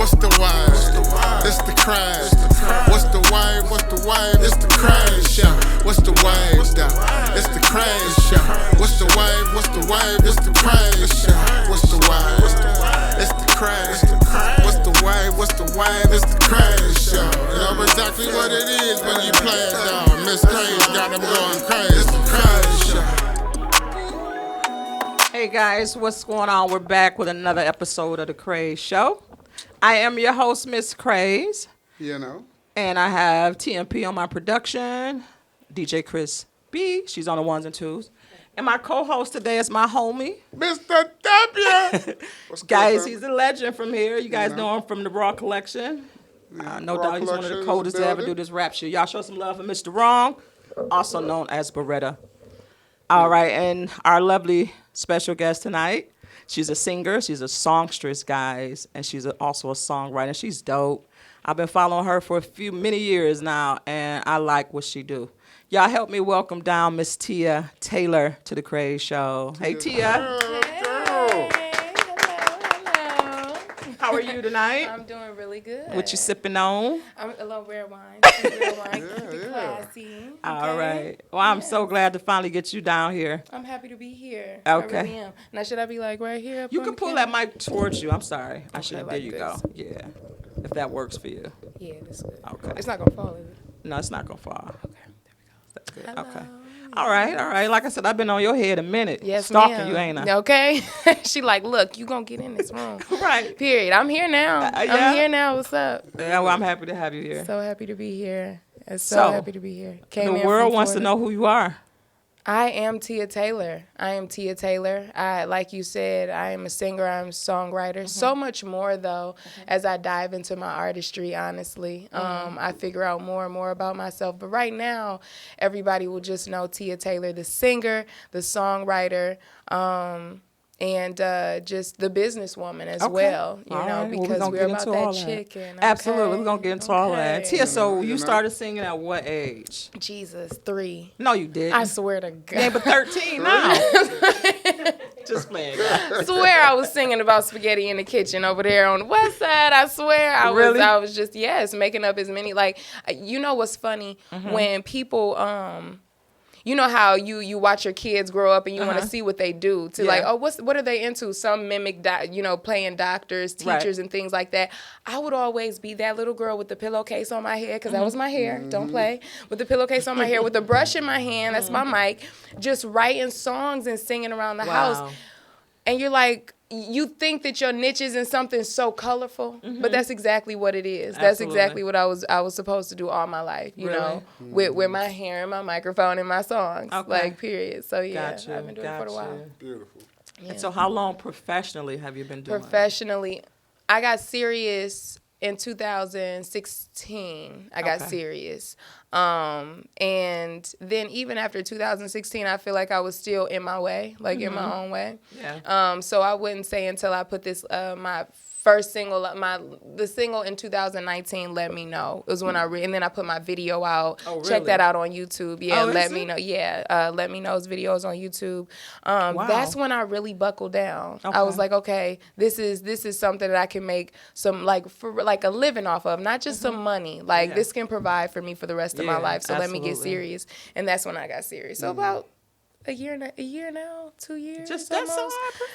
What's the wave? It's the Kraze. What's the wave? What's the wave? It's the Kraze show. What's the wave? It's the Kraze show. What's the wave? What's the wave? It's the Kraze show. What's the wave? It's the Kraze. What's the wave? What's the wave? It's the Kraze show. You know exactly what it is when you play it down. Miss Kraze got them going crazy. It's the Kraze show. Hey guys, what's going on? We're back with another episode of the Kraze Show. I am your host, Miss Kraze. You know. And I have TMP on my production, DJ Chris B. She's on the ones and twos. And my co-host today is my homie, Mr. W. What's guys, good, he's a legend from here. You guys know him from the Raw Collection. No Raw doubt he's one of the Collection coldest to ever do this rap shit. Y'all show some love for Mr. Wrong, also known as Beretta. All right, and our lovely special guest tonight, she's a singer, she's a songstress, guys, and she's also a songwriter. She's dope. I've been following her for many years now, and I like what she do. Y'all help me welcome down Miss Tia Taylor to the Kraze Show. Hey, Tia. Hello. How are you tonight? I'm doing really good. What you sipping on? I'm a little red wine. Red wine, keep it classy. All okay? right. Well, I'm so glad to finally get you down here. I'm happy to be here. Okay. I really am. Now, should I be like right here? You can pull that mic towards you. I'm sorry. I should have. There like you this. go. Yeah. If that works for you. Yeah, that's good. Okay. It's not going to fall, is it? No, it's not going to fall. Okay, there we go. That's good. Hello. Okay. All right. Like I said, I've been on your head a minute. Yes, Stalking ma'am. you, ain't I? Okay. She like, look, you going to get in this room. Right. Period. I'm here now. Yeah. I'm here now. What's up? Yeah, well, I'm happy to have you here. So happy to be here. So, Happy to be here. The in world from wants to Florida. know who you are. I am Tia Taylor. Like you said, I am a singer, I'm a songwriter. So much more, though, as I dive into my artistry, honestly. I figure out more and more about myself. But right now, everybody will just know Tia Taylor, the singer, the songwriter, and just the businesswoman as well, you All know, right. Well, because gonna we're get about into all that that. chicken. Absolutely. We're going to get into all that. Okay. Tia, so you know. started singing at what age? Jesus, 3. No, you didn't. I swear to God. Yeah, but 13 now. Just playing. I swear I was singing about spaghetti in the kitchen over there on the west side. I swear I was just, making up as many, like, you know what's funny? When people, you know how you watch your kids grow up and you want to see what they do like, oh, what are they into? Some mimic, playing doctors, teachers, and things like that. I would always be that little girl with the pillowcase on my head, because that was my hair. Don't play. With the pillowcase on my hair, with the brush in my hand, that's my mic, just writing songs and singing around the house. And you're like, you think that your niche is in something so colorful, but that's exactly what it is. That's exactly what I was supposed to do all my life, you know, with my hair and my microphone and my songs, like, period. So, yeah, I've been doing it for a while. Beautiful. Yeah. And so how long professionally have you been doing it? Professionally, I got serious in 2016. I got serious. And then even after 2016, I feel like I was still in my way, like in my own way. Yeah. So I wouldn't say until I put this, my first single, the single in 2019, Let Me Know. It was when and then I put my video out. Oh, really? Check that out on YouTube. Yeah, Let Me Know. Yeah, Let Me Know's videos on YouTube. That's when I really buckled down. Okay. I was like, okay, this is something that I can make some, like, for like a living off of, not just some money. Like, this can provide for me for the rest of my life. So let me get serious. And that's when I got serious. So about a year now, 2 years. Just that's so almost. hard.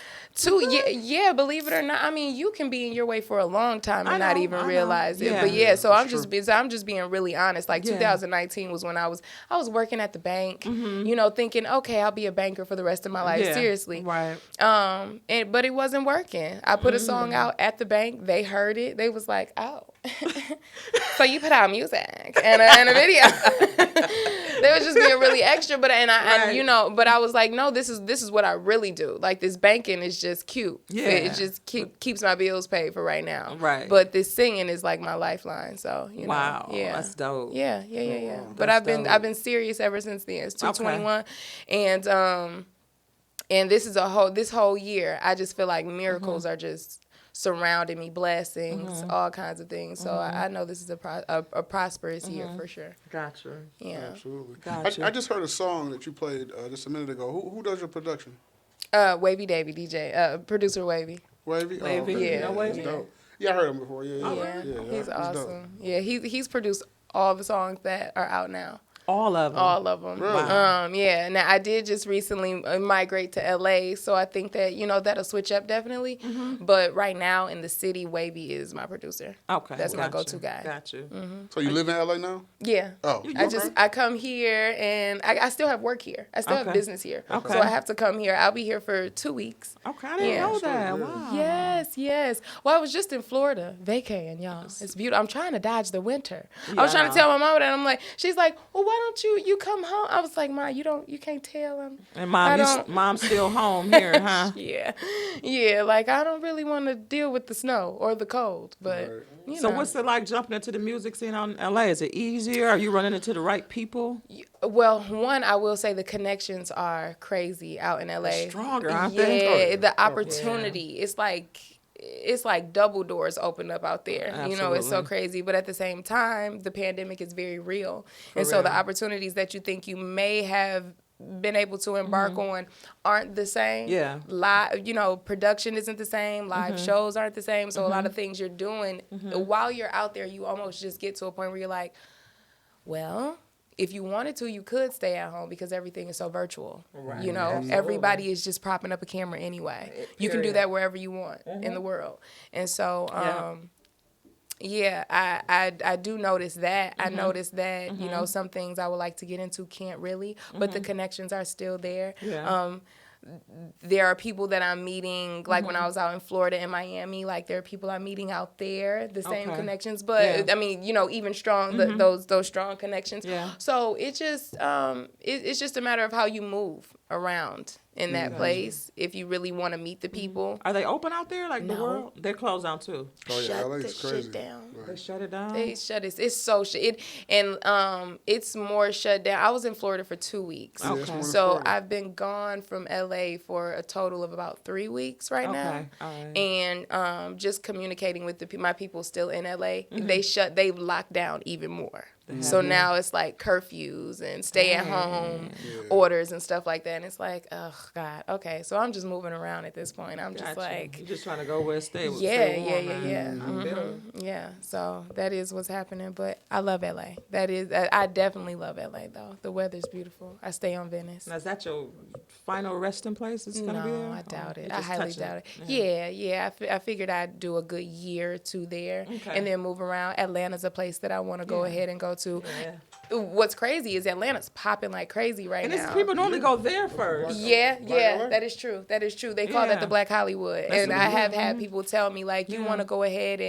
Yeah, believe it or not. I mean, you can be in your way for a long time and not even realize it. Yeah. But so I'm just being really honest. Like 2019 was when I was working at the bank, you know, thinking, okay, I'll be a banker for the rest of my life. Seriously. Right. But it wasn't working. I put a song out at the bank. They heard it. They was like, oh. So you put out music and a video. They was just being really extra, but and you know, but I was like, no, this is what I really do. Like, this banking is just cute. Yeah. It just keeps my bills paid for right now. Right. But this singing is like my lifeline. So you know, wow, yeah, that's dope. Yeah. But That's I've been serious ever since then. It's 2021, and this whole year, I just feel like miracles are just surrounding me, blessings, all kinds of things. So I know this is a prosperous year for sure. Gotcha. Yeah. Absolutely. Gotcha. I just heard a song that you played just a minute ago. Who does your production? Wavy Davy, DJ, producer Wavy. Wavy? Wavy, okay. yeah. Wavy. That's dope. Yeah, I heard him before. Yeah, He's dope. awesome. Yeah, he's produced all the songs that are out now. All of them. All of them. Really? Wow. Yeah. Now I did just recently migrate to LA, so I think that that'll switch up definitely. But right now in the city, Wavy is my producer. Okay. That's my Gotcha. go-to guy. Got you. So you live in LA now? Yeah. Oh, I come here and I still have work here. I still have Okay. business here. Okay. So I have to come here. I'll be here for 2 weeks. Okay, I didn't Yeah. know that. Yeah. Wow. Yes. Well, I was just in Florida vacating, y'all. It's beautiful. I'm trying to dodge the winter. I was trying to Yeah. tell my mom that. I'm like, she's like, well, why don't you come home? I was like, Ma, you can't tell them. And I don't- mom's still home here, huh? Yeah. Like I don't really want to deal with the snow or the cold, but you So know. what's it like jumping into the music scene on LA? Is it easier? Are you running into the right people? Well, one, I will say the connections are crazy out in LA. Stronger, aren't yeah, they? the opportunity. It's like double doors open up out there. It's so Absolutely. crazy. But at the same time, the pandemic is very real. And so the opportunities that you think you may have been able to embark on aren't the same. Yeah. Live, production isn't the same. Live shows aren't the same. So a lot of things you're doing while you're out there, you almost just get to a point where you're like, well, if you wanted to, you could stay at home because everything is so virtual. Right. Everybody is just propping up a camera anyway. You can do that wherever you want in the world. And so, I do notice that. I notice that, some things I would like to get into can't really, but the connections are still there. Yeah. There are people that I'm meeting, like when I was out in Florida and Miami, like there are people I'm meeting out there, the same Okay. connections. But Yeah. I mean, even strong, those strong connections. Yeah. So it's just a matter of how you move around in that place if you really want to meet the people. Are they open out there like the No. world? They're closed down too. Oh yeah, Shut LA's the crazy. shit down. They shut it down. They shut it. It's so shit. It's more shut down. I was in Florida for 2 weeks. Okay. it's more in So Florida. I've been gone from LA for a total of about 3 weeks right now. Okay. All right. And just communicating with my people still in LA. They've locked down even more. So now it's like curfews and stay at home orders and stuff like that. And it's like, oh God, okay. So I'm just moving around at this point. I'm just Gotcha. like, You're just trying to go where it stay. yeah. So that is what's happening. But I love LA. I definitely love LA though. The weather's beautiful. I stay on Venice. Now, is that your final resting place? It's gonna be there? No, I doubt Oh, it. you I just highly touch doubt it. Yeah. I figured I'd do a good year or two there Okay. and then move around. Atlanta's a place that I want to go ahead and go to. Yeah. What's crazy is Atlanta's popping like crazy right And now. it's people normally go there first. Yeah, LA? that is true. They call that Yeah. the Black Hollywood. That's And what I it have is. had people tell me, like, you want to go ahead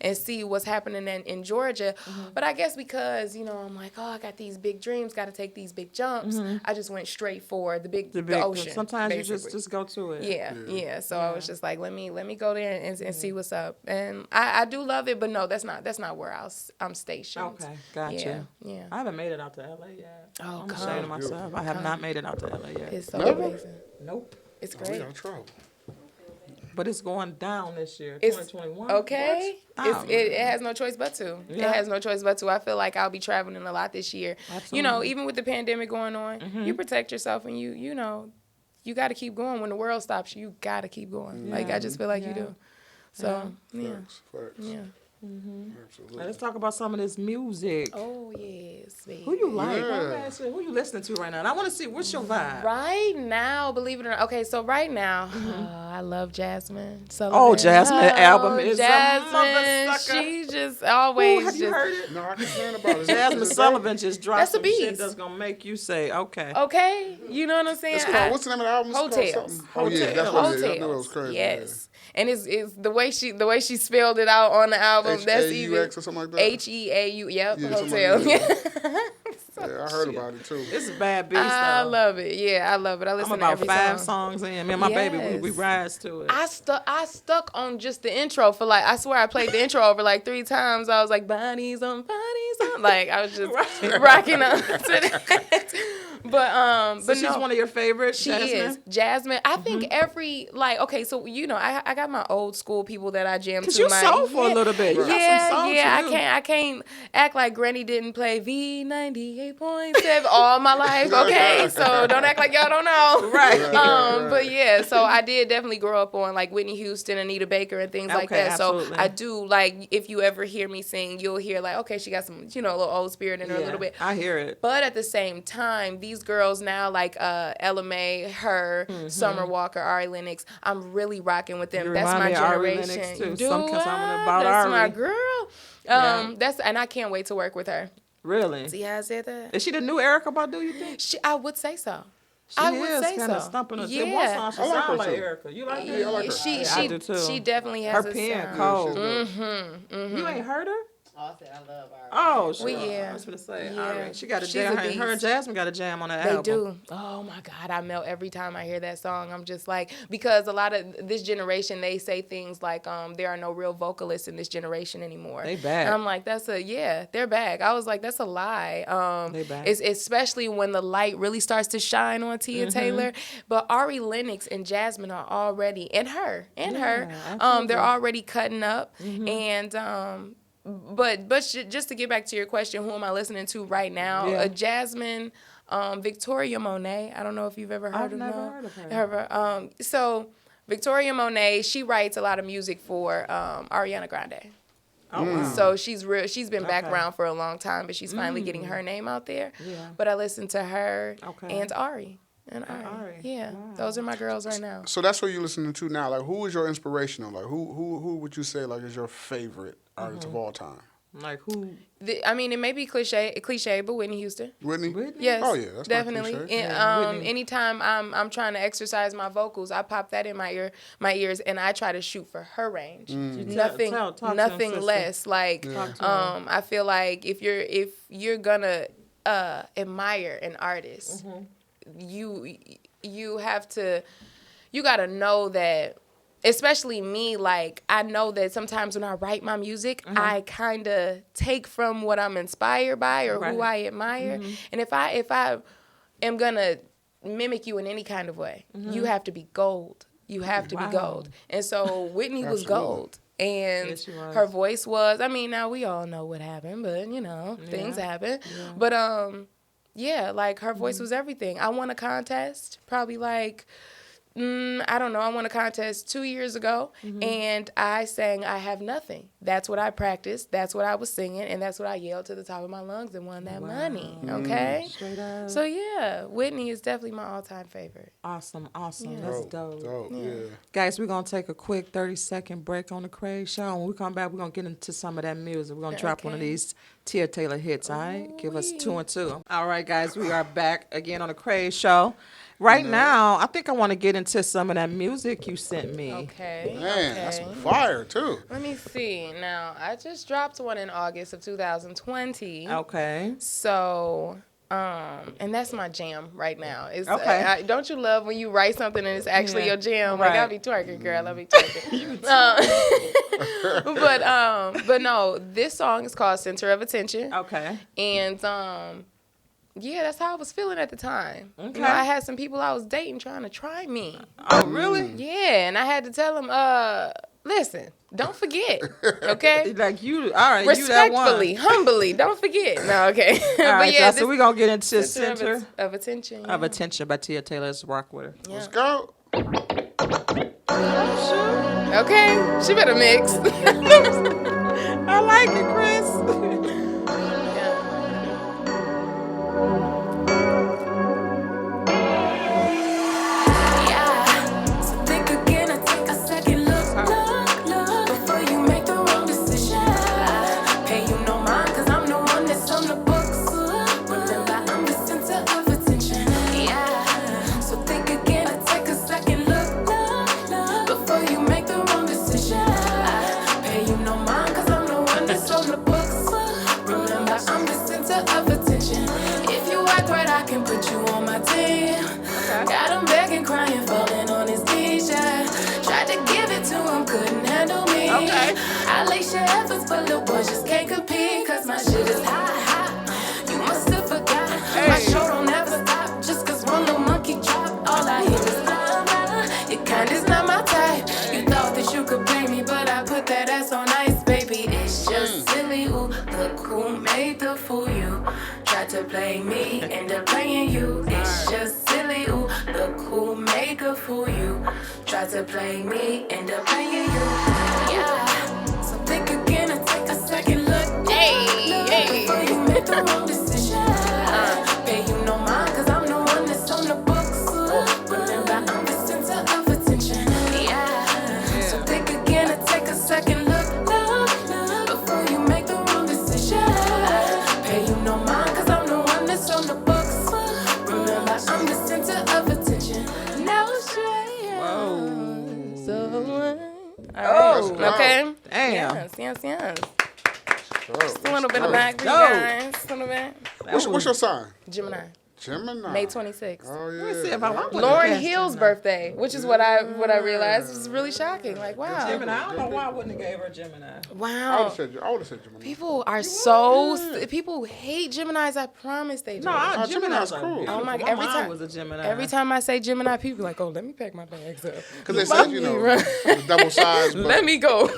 and see what's happening in Georgia. But I guess because, I'm like, oh, I got these big dreams, got to take these big jumps. I just went straight for the ocean. Sometimes you basically. just go to it. Yeah. So I was just like, let me go there and see what's up. And I do love it, but no, that's not where I'm stationed. Okay, gotcha. Yeah. I haven't made it out to LA yet. Oh, I'm come. ashamed of myself. I have not made it out to LA yet. It's so Never? amazing. Nope. It's Oh, we great. got trouble. But it's going down this year, It's 2021. okay. What? Oh, It has no choice but to. Yeah. It has no choice but to. I feel like I'll be traveling a lot this year. Absolutely. Even with the pandemic going on, you protect yourself and you got to keep going. When the world stops you, got to keep going. Like I just feel like you do. So yeah. Facts. Yeah. Absolutely. Let's talk about some of this music. Oh yes, baby. Who you like? Yeah. Who you listening to right now? And I want to see what's your vibe. Right now, believe it or not. Okay, so right now, I love Jasmine Sullivan. Oh, Jasmine album is a Jasmine. motherfucker. She just always Ooh, have you just heard it? No, I can hear about it. Jasmine Sullivan just dropped That's a some shit beast. that's gonna make you say, okay. okay. You know what I'm saying? It's called, what's the name of the album? It's called Hotels. something- Oh yeah, that's what it is. I knew it was Hotels. crazy. Yes. And it's the way she spelled it out on the album. That's even H-A-U-X or something like that. Heau. Yep. Yeah, Hotel. something like Yeah, I heard about it too. It's a bad beast. I though. love it. Yeah, I love it. I listen I'm to about every 5 song. songs in. Me and my baby, we Yes. rise to it. I stuck on just the intro for like, I swear I played the intro over like 3 times. I was like, bodies on. Like, I was just rocking up to that. So she's one of your favorites. She Jasmine? is Jasmine. I think every okay, so I got my old school people that I jam to. Cause you soul for a little bit. You got some songs I can't act like Granny didn't play V98.7 all my life. Okay, so don't act like y'all don't know. Right. But yeah, so I did definitely grow up on like Whitney Houston, Anita Baker, and things like that. Absolutely. So I do like if you ever hear me sing, you'll hear like okay, she got some a little old spirit in her a little bit. I hear it. But at the same time, these girls now, like Ella Mai, her, Summer Walker, Ari Lennox, I'm really rocking with them. You that's my remind me of Ari Lennox, generation. too. Do Something about that's Ari. my girl. And I can't wait to work with her. Really? See how I said that? Is she the new Erykah Badu, you think? I would say so. I would say so. Stumping us. Yeah. One song she sound like Erykah. You like her? Yeah, I like her. I do too. She definitely has her a pen sound. cold. You ain't heard her? Oh, I said I love Ari. Oh, sure. Yeah. I was going to say, Yeah. Ari. She got a She's jam. a beast. Her and Jasmine got a jam on that album. They do. Oh my God, I melt every time I hear that song. I'm just like, because a lot of this generation, they say things like, there are no real vocalists in this generation anymore. They back. And I'm like, they're back. I was like, that's a lie. They back. It's especially when the light really starts to shine on Tia Taylor. But Ari Lennox and Jasmine are already, and her, they're already cutting up. And, But just to get back to your question, who am I listening to right now? Jasmine, Victoria Monet. I don't know if you've ever heard of her. I've never heard of her. So Victoria Monet, she writes a lot of music for Ariana Grande. Oh, wow. So she's been background for a long time, but she's finally getting her name out there. Yeah. But I listen to her and Ari. Yeah, those are my girls right now. So that's what you're listening to now. Like, who is your inspirational? Like, who would you say like is your favorite artist of all time? Like who? It may be cliche, but Whitney Houston. Whitney? Yes. Oh yeah, that's definitely. not cliche. And, anytime I'm trying to exercise my vocals, I pop that in my ears, and I try to shoot for her range. Nothing less. Like, I feel like if you're gonna admire an artist, you have to, you gotta know that. Especially me, like, I know that sometimes when I write my music, I kind of take from what I'm inspired by or who I admire. And if I am going to mimic you in any kind of way, you have to be gold. You have to be gold. And so Whitney was gold. And her voice was, now we all know what happened, but, things happen. Yeah. But, like, her voice was everything. I won a contest probably like... I don't know. I won a contest 2 years ago, and I sang I Have Nothing. That's what I practiced. That's what I was singing, and that's what I yelled to the top of my lungs and won that money. Okay? Straight up. So, yeah, Whitney is definitely my all-time favorite. Awesome. Yeah. That's dope. Yeah. Guys, we're going to take a quick 30-second break on the Kraze Show. When we come back, we're going to get into some of that music. We're going to drop one of these Tia Taylor hits, all right? Give us 2 and 2. All right, guys, we are back again on the Kraze Show. Right now, I think I want to get into some of that music you sent me. Okay. Man, that's some fire, too. Let me see. Now, I just dropped one in August of 2020. Okay. So, and that's my jam right now. It's, don't you love when you write something and it's actually your jam? Like, I be twerking, girl. I be twerking. But no, this song is called Center of Attention. Okay. And, yeah, that's how I was feeling at the time. Okay. I had some people I was dating trying to try me. Oh, really? Yeah, and I had to tell them, listen, don't forget, okay? Like you, all right, respectfully, you that one. Humbly, don't forget. No, okay. All right, but yeah, so we're going to get into Center of Attention. Yeah. Of Attention by Tia Taylor. Let's rock with her. Yeah. Let's go. Okay, she better mix. I like it, Chris. My show don't ever stop. play me, end up playing you. It's just silly, ooh. Look who make a fool you. Try to play me, end up playing you. Yeah. So think again and take a second look. Hey. Before you make the wrong decision. Pay you no mind, cause I'm the one that's on the books. Remember, I'm the center of attention. Yeah. So think again and take a second look. Before you make the wrong decision. Pay you no mind, cause I'm the one that's on the books. Remember, I'm the center of attention. No shame. Whoa. So, Oh, okay. Damn. Yes. Bro, Just a little bit of that's back for you guys. Just a little bit. What's your sign? Gemini. Gemini. May 26th. Oh yeah. Let me see if I want to Lauren guess Hill's Gemini. birthday, which is what I realized was really shocking. Like, wow. Gemini. I don't know why I wouldn't have gave her Gemini. I would Wow. have said Gemini. People are so people hate Geminis. I promise they do. No, Gemini's Gemini's cool. cool. Oh my- my every mom time- was a Gemini. Every time I say Gemini, people are like, "Oh, let me pack my bags up. Because they said, it's double size, but Let me go."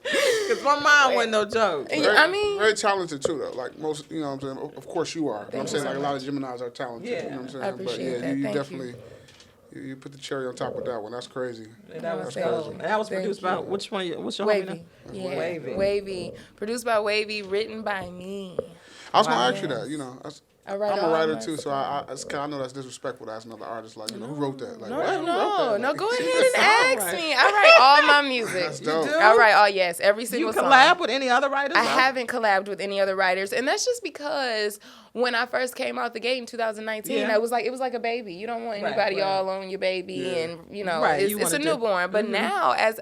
Because my mom wasn't no joke. very, I mean, very talented too, though. Like most, you know what I'm saying? Of course you are. You know what I'm Thank saying? you Like so a lot of Geminis are talented. Yeah. You know what I'm saying? I appreciate but yeah, that. you Thank definitely, you put the cherry on top of that one. That's crazy. That was Thank cool. you. And that was Thank produced you. by which one? What's your Wavy. homie name? Yeah. Wavy. Wavy. Produced by Wavy, written by me. I was Wow. gonna ask you that. You know, I write I'm a all writer my too, so stuff. I know that's disrespectful to ask another artist like, who wrote that? Like, No, what? no, Who wrote no, that? no. Like, Go She's ahead a and ask songwriter. me. I write all my music. That's dope. do? I write all every You single song. collab with any other writers? I haven't collabed with any other writers, and that's just because when I first came out the gate in 2019, Yeah. it was like a baby. You don't want Right, anybody right. all on your baby, Yeah. and Right, it's you a wanted to- newborn. But now, as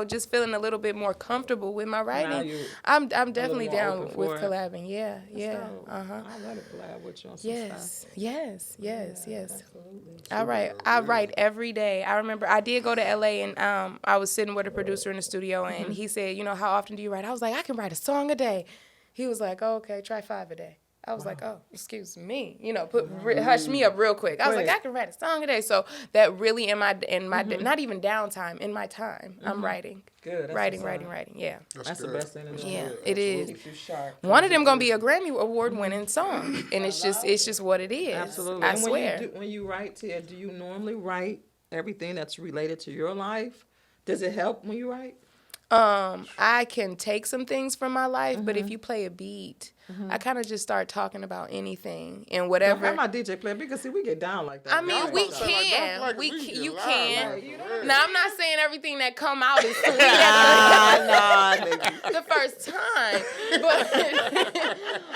just feeling a little bit more comfortable with my writing, you I'm definitely more down open with for it. collabing. Yeah, yeah, So, uh huh. I love to collab with you on some stuff. Yes. Absolutely. I write every day. I remember I did go to LA and I was sitting with a producer in the studio and he said, how often do you write? I was like, I can write a song a day. He was like, oh, okay, try 5 a day. I was like, oh, excuse me, hush me up real quick. I was like, I can write a song a day. So that really in my not even downtime, in my time, I'm writing. Good. That's Writing. what's up. Yeah. That's the good. best thing in the world. Yeah, it is. Keep you sharp. One of them gonna be a Grammy Award winning song, and it's just what it is. Absolutely. I And swear. when you write, Tia, do you normally write everything that's related to your life? Does it help when you write? I can take some things from my life, but if you play a beat, I kind of just start talking about anything and Don't whatever. have my DJ play because see we get down like that. I mean, Y'all we about to- can. like, We we can. get You loud, can. like, for real. Now, I'm not saying everything that come out is sweet Nah, nigga. the first time,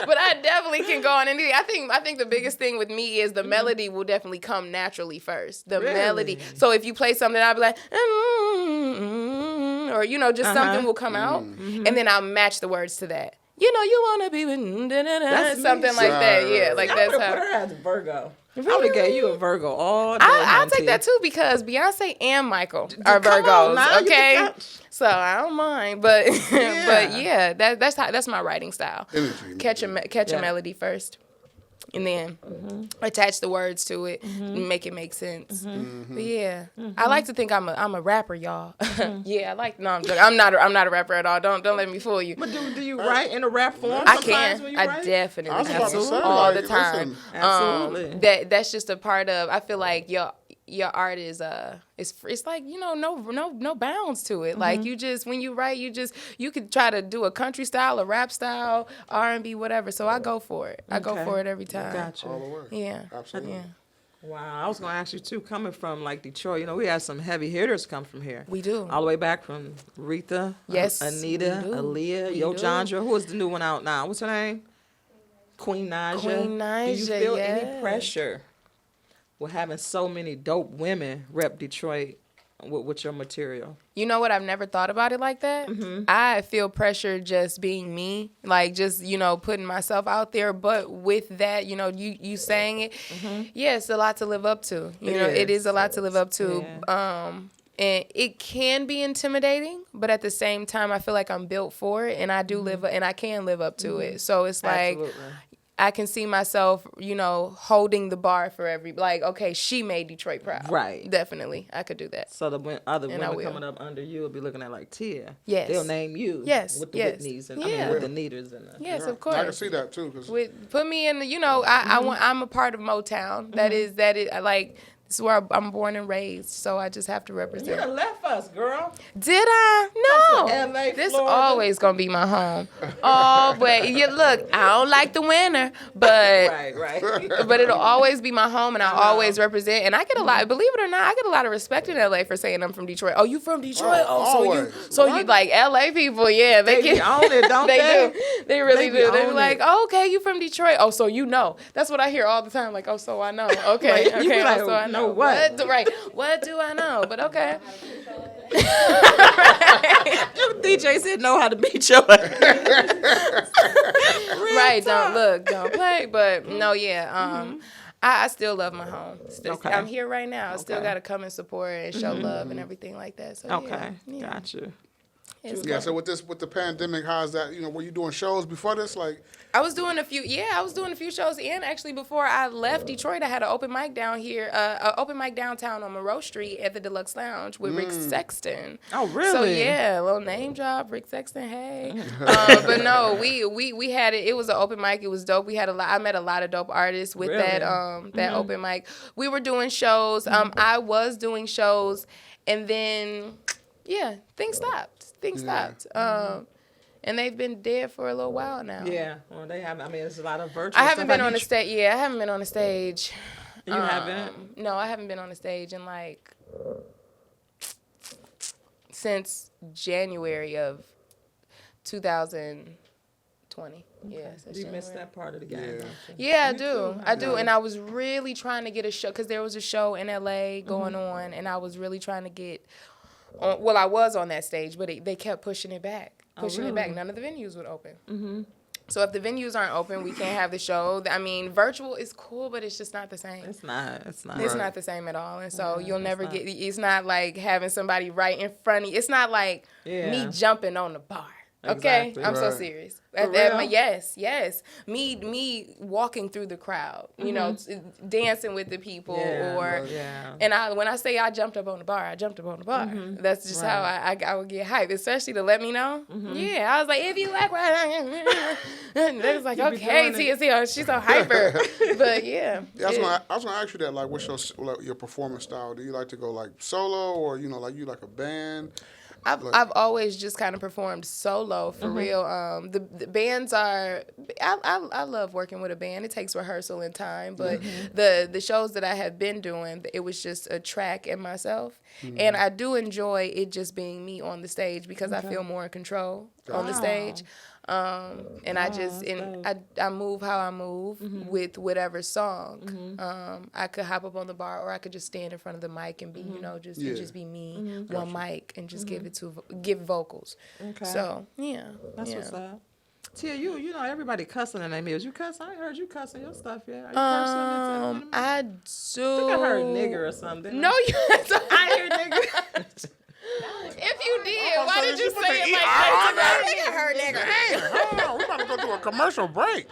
but I definitely can go on anything. I think the biggest thing with me is the melody will definitely come naturally first. The Really? melody. So if you play something, I'll be like, or just something will come out, and then I'll match the words to that. You want to be with That's me. something like that. Yeah, Right. like I that's would how. have put her as Virgo. I would have gave you a Virgo all day. I'll take Hunty. that too because Beyonce and Michael are come on Virgos. now, you Okay, can count. so I don't mind, but Yeah. but yeah, that's my writing style. Energy. Catch a Yeah. melody first, and then attach the words to it, and make it make sense. But yeah, I like to think I'm a rapper, y'all. Yeah, I like. No, I'm joking. I'm not a rapper at all. Don't let me fool you. But do you write in a rap form? I sometimes can. when you I write? definitely I was about to can. say, all like, the time. listen. Absolutely. That's just a part of. I feel like your art is it's like no bounds to it. Like you just when you write you could try to do a country style, a rap style, R&B, whatever. So I go for it. I go Okay. for it every time. Gotcha. All the way. Yeah. Absolutely. Yeah. Wow, I was gonna ask you too. Coming from like Detroit, we had some heavy hitters come from here. We do. All the way back from Aretha, Yes, Anita, we do. Aaliyah, We Yo do. Jandra. Who is the new one out now? What's her name? Queen Naja. Queen Do you Naja, feel yes. any pressure with having so many dope women rep Detroit with your material? You know what? I've never thought about it like that. I feel pressure just being me, like just putting myself out there. But with that, you saying it, yeah, it's a lot to live up to. It is a lot to live up to. And it can be intimidating, but at the same time, I feel like I'm built for it, and I do and I can live up to it. So it's like. Absolutely. I can see myself, you know, holding the bar for like, okay, she made Detroit proud. Right. Definitely, I could do that. So the other And I women will. coming up under you will be looking at like Tia. Yes. They'll name you. Yes, With the yes. Whitneys and Yeah. with the Neaters and the. Yes, Yeah. of course. I can see that too. 'Cause Put me in the, you know, I'm a part of Motown. That is I like. This is where I'm born and raised, so I just have to You represent. done left us, girl. Did I? No. From LA, This Florida. always gonna be my home. Always. You look, I don't like the winter, but Right. but it'll always be my home, and I always represent. And I get a lot. Believe it or not, I get a lot of respect in LA for saying I'm from Detroit. Oh, you from Detroit? always. So you like LA people? Yeah, They be on it, don't they? do. They really They be do. They be on like, it. oh, okay, you from Detroit? Oh, so you know? That's what I hear all the time. Like, oh, so I know. Okay, Like, you be okay, like, oh, so I know. what? Right? What do I know? But okay. You DJ said know how to beat your ass. Right, don't play. But no, yeah. I still love my home. Okay. I'm here right now. I still Okay. got to come and support and show love and everything like that. So Okay, yeah. got you. It's yeah. fun. So with the pandemic, how's that? You know, were you doing shows before this? Like, I was doing a few shows, and actually before I left Detroit, I had an open mic down here, an open mic downtown on Monroe Street at the Deluxe Lounge with Rick Sexton. Oh, really? So yeah, a little name drop, Rick Sexton. Hey, but no, we had it. It was an open mic. It was dope. We had I met a lot of dope artists with Really? that open mic. We were doing shows. I was doing shows, and then yeah, things stopped. And they've been dead for a little while now. Yeah. Well, they have. I mean, there's a lot of virtual. I haven't stuff. been on the stage. Yeah, I haven't been on the stage. You haven't? No, I haven't been on the stage in like since January of 2020. Yeah, since You missed January. that part of the game. Yeah. Don't you? Yeah, I Me do. too. I do. And I was really trying to get a show because there was a show in LA going on, and I was really trying to get on. Well, I was on that stage, but they kept pushing it back, it back. None of the venues would open. So if the venues aren't open, we can't have the show. I mean, virtual is cool, but it's just not the same. It's not. It's not. It's not the same at all. And so you'll never get, it's not like having somebody right in front of you. It's not like me jumping on the bar. Okay? Exactly. I'm so Right. serious. real? Yes. Me walking through the crowd, you know, dancing with the people Yeah, or, yeah. and when I say I jumped up on the bar, I jumped up on the bar. That's just how I would get hyped, especially to let me know. Yeah, I was like, if you like, and they was like, You be okay, doing TSC, she's so hyper. But yeah. Yeah, I was gonna ask you that. Like, what's your performance style? Do you like to go like solo, or like you like a band? I've always just kind of performed solo for real. The bands are I love working with a band. It takes rehearsal and time, but the shows that I have been doing, it was just a track and myself, and I do enjoy it just being me on the stage because I feel more in control on the stage. And I move how I move with whatever song. I could hop up on the bar, or I could just stand in front of the mic and be, it just be me, one mic, and just give vocals. Okay. So yeah, That's what's up. Tia, you know everybody cussing in their music. You cuss? I ain't heard you cussing your stuff yet. Are you cursing? I do. I think I heard nigger or something. No, you. I hear nigger. If you did, why did you put say the it like ER that? on I think I heard nigga. Hey, hold on, we're about to go to a commercial break.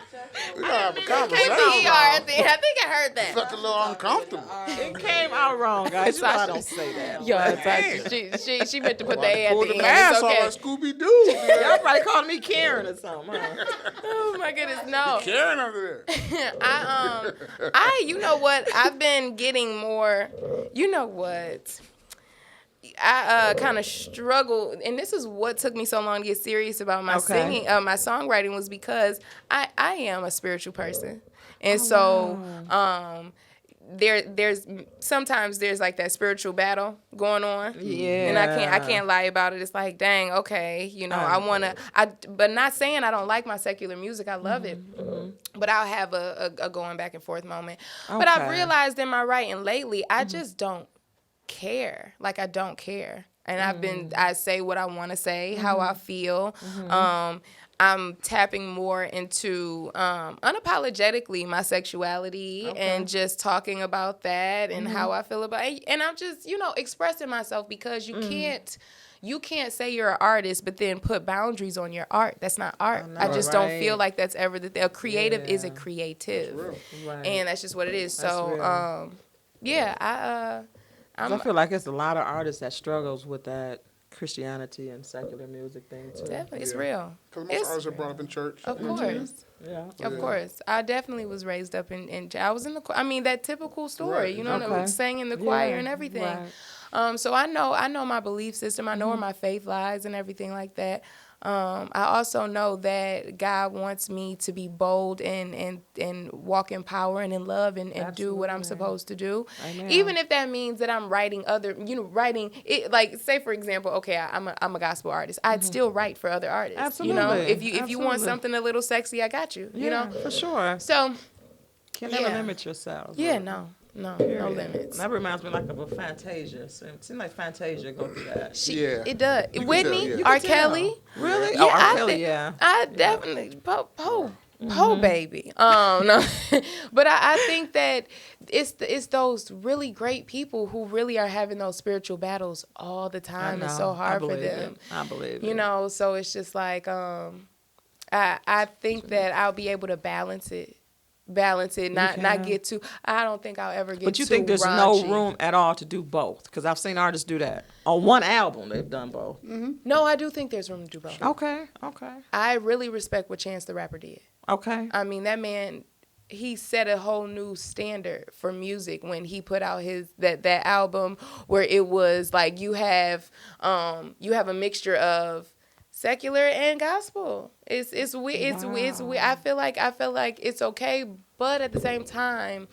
We gotta have a Came conversation. the ER at the end. I think I heard that. Felt a little uncomfortable. It came out wrong, guys. You know I don't say that. Yo, she meant to put the A at Pull the the end. mask It's off okay. like Scooby Doo. Y'all probably calling me Karen or something. Huh? Oh my goodness, no. Karen over there. You know what? I've been getting more. You know what? I kind of struggle, and this is what took me so long to get serious about my singing, my songwriting, was because I am a spiritual person, and there's sometimes there's like that spiritual battle going on, and I can't lie about it. It's like, dang, okay, but not saying I don't like my secular music. I love it, but I'll have a going back and forth moment. But I've realized in my writing lately, I just don't care. Like, I don't care. And I say what I want to say, how I feel. I'm tapping more into unapologetically my sexuality and just talking about that and how I feel about it. And I'm just, expressing myself because you can't say you're an artist but then put boundaries on your art. That's not art. I just don't feel like that's ever the thing. A creative is a creative. Right. And that's just what it is. That's So, real. I I feel like it's a lot of artists that struggles with that Christianity and secular music thing too. definitely, it's real. Because most artists are brought up in church. Of course. Yeah. Of course. I definitely was raised up in I was in the that typical story, Right. sang in the choir and everything. Right. So I know my belief system. I know where my faith lies and everything like that. I also know that God wants me to be bold and walk in power and in love and do what I'm supposed to do. Amen. Even if that means that I'm writing writing it, like say for example, okay, I'm a gospel artist. I'd still write for other artists. Absolutely. If you want something a little sexy, I got you. For sure. So Can't never limit yourself. yeah, no limits. That reminds me like of a Fantasia. It seems like Fantasia go through that. It does. You can Whitney, tell, yeah. R. Kelly. Really? Yeah, Oh, R. I Kelly, thi- yeah. I definitely Poe baby. No, but I think that it's those really great people who really are having those spiritual battles all the time. It's so hard for them. I believe it. So it's just like I think that I'll be able to balance it, not get too. I don't think I'll ever get. But you too think there's raunchy. no room at all to do both? Because I've seen artists do that on one album. They've done both. No, I do think there's room to do both. Okay. I really respect what Chance the Rapper did. Okay. I mean, that man, he set a whole new standard for music when he put out that album where it was like you have a mixture of secular and gospel. It's I feel like it's okay, but at the same time,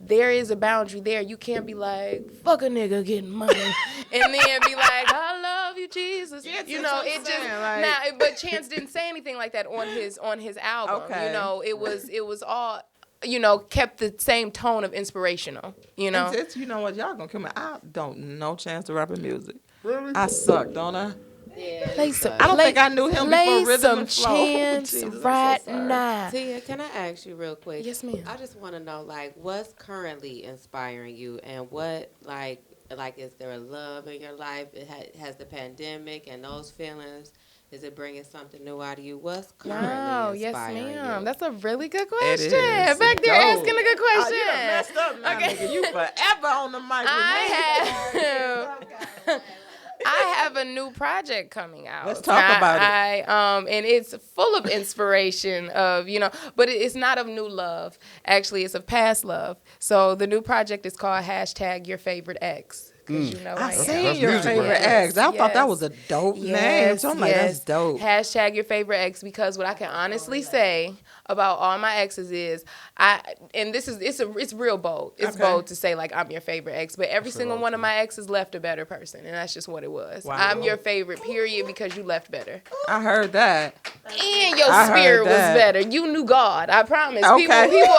there is a boundary there. You can't be like, fuck a nigga getting money, and then be like, I love you, Jesus. Yeah, It just but Chance didn't say anything like that on his album. Okay. It was all kept the same tone of inspirational. It's, you know what? Y'all gonna kill me. I don't know Chance the Rapper music. Really? I suck, don't I? Yeah. I don't think I knew him before Rhythm and Flow. Chance Jesus, I'm right so sorry. now. Tia, can I ask you real quick? Yes, ma'am. I just want to know, like, what's currently inspiring you, and what, like, is there a love in your life? Has the pandemic and those feelings? Is it bringing something new out of you? What's currently inspiring you? That's a really good It question. is. Back there Go. asking a good question. You done messed up now, nigga. You forever on the mic with me. I have a new project coming out. Let's talk about it. And it's full of inspiration of, but it's not of new love. Actually, it's of past love. So the new project is called #YourFavoriteEx. I seen That's your music, favorite right? ex. I thought that Yes. was a dope name. So I'm like, that's dope. #YourFavoriteEx, because what I can honestly say about all my exes is it's real bold. It's Okay. bold to say like I'm your favorite ex, but every single one of my exes left a better person, and that's just what it was. Wow. I'm your favorite, period, because you left better. I heard that. And your I heard spirit was that. better. You knew God. I promise. Okay. People.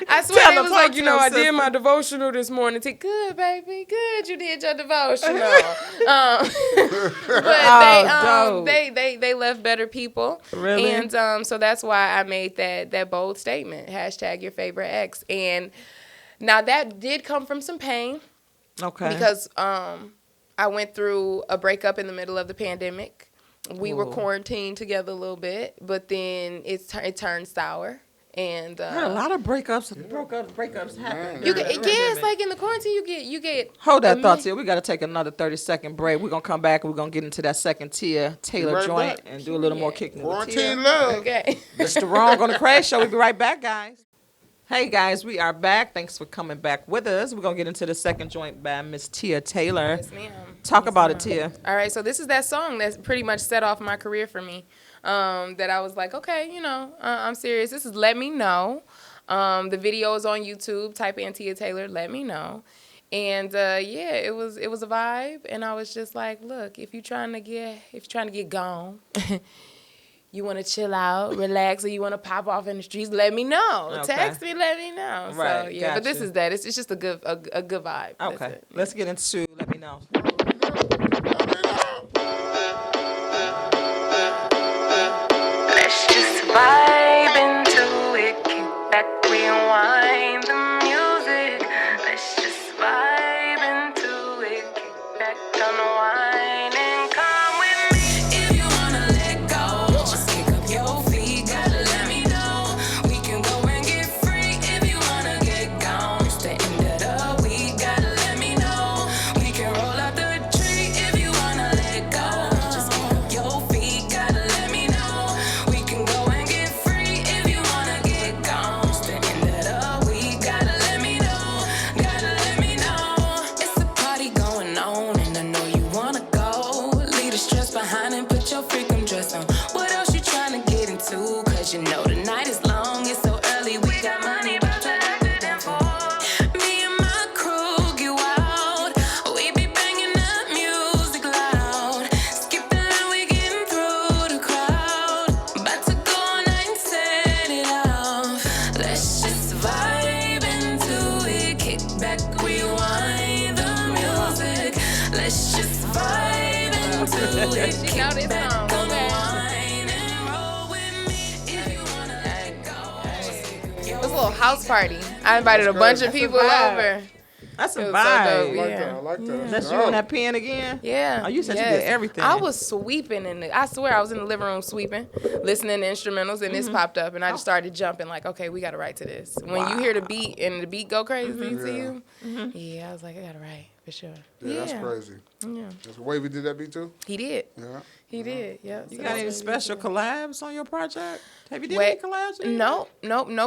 I swear Tell it them, was talk like, to them, I did sister. my devotional this morning. Good, baby. Good. You did your devotional. dope. They left better people. Really? And so that's why I made that bold statement. #YourFavoriteEx. And now that did come from some pain. Okay. Because I went through a breakup in the middle of the pandemic. We were Ooh. quarantined together a little bit, but then it turned sour. And I heard a lot of breakups happen. it's like in the quarantine you get Hold that thought here. We got to take another 30-second break. We're going to come back and we're going to get into that second Tia Taylor Right joint back. and do a little more kicking with Quarantine Tia. love. okay. Mr. Wrong on the Kraze Show. We'll be right back, guys. Hey, guys, we are back. Thanks for coming back with us. We're going to get into the second joint by Miss Tia Taylor. Yes, ma'am. Talk about it, Tia. All right, so this is that song that's pretty much set off my career for me. That I was like, okay, I'm serious. This is Let Me Know. The video is on YouTube. Type in Tia Taylor, Let Me Know. And it was a vibe. And I was just like, look, if you're trying to get gone, you want to chill out, relax, or you want to pop off in the streets, let me know. Okay. Text me, let me know. Right, So yeah, but this gotcha. is that. It's just a good vibe. That's Okay, it. let's get into Let Me Know. Let's unwind and come with me. If you wanna let go, just kick up your feet. Gotta let me know. We can go and get free. If you wanna get gone, it's the end of the week. Gotta let me know. We can roll up the tree. If you wanna let go, just kick up your feet. Gotta let me know. We can go and get free. If you wanna get gone, it's the end of the week. Gotta let me know. Gotta let me know. It's a party going on, and I know you wanna go. Leave the stress behind and put your freakum dress on. What else you tryna get into? Cause you know the night is long. It's so early, we got money, but to act the damn fool. Me and my crew get wild. We be banging that music loud. Skip the line, we getting through the crowd. About to go all night and set it off. Let's just vibe into it. Kick back, rewind the music. Let's just vibe into it. Kick back, unwind and roll with me. If you wanna let go, just kick up your It was a little house party. I invited a bunch of people vibe. over. That's a It was so vibe. I dope. like Yeah. that. I like that. That's you on that pen again? Yeah. Oh, you said yes. you did everything. I was sweeping I swear I was in the living room sweeping, listening to instrumentals, and this popped up, and I just started jumping like, okay, we gotta write to this. When you hear the beat and the beat go crazy to you, yeah, I was like, I gotta write for sure. Yeah, that's crazy. Yeah. That's Wavy did that beat too? He did. Yeah. He did. Yeah. You So got any that's special collabs on your project? Have you did Wait, any collabs yet? No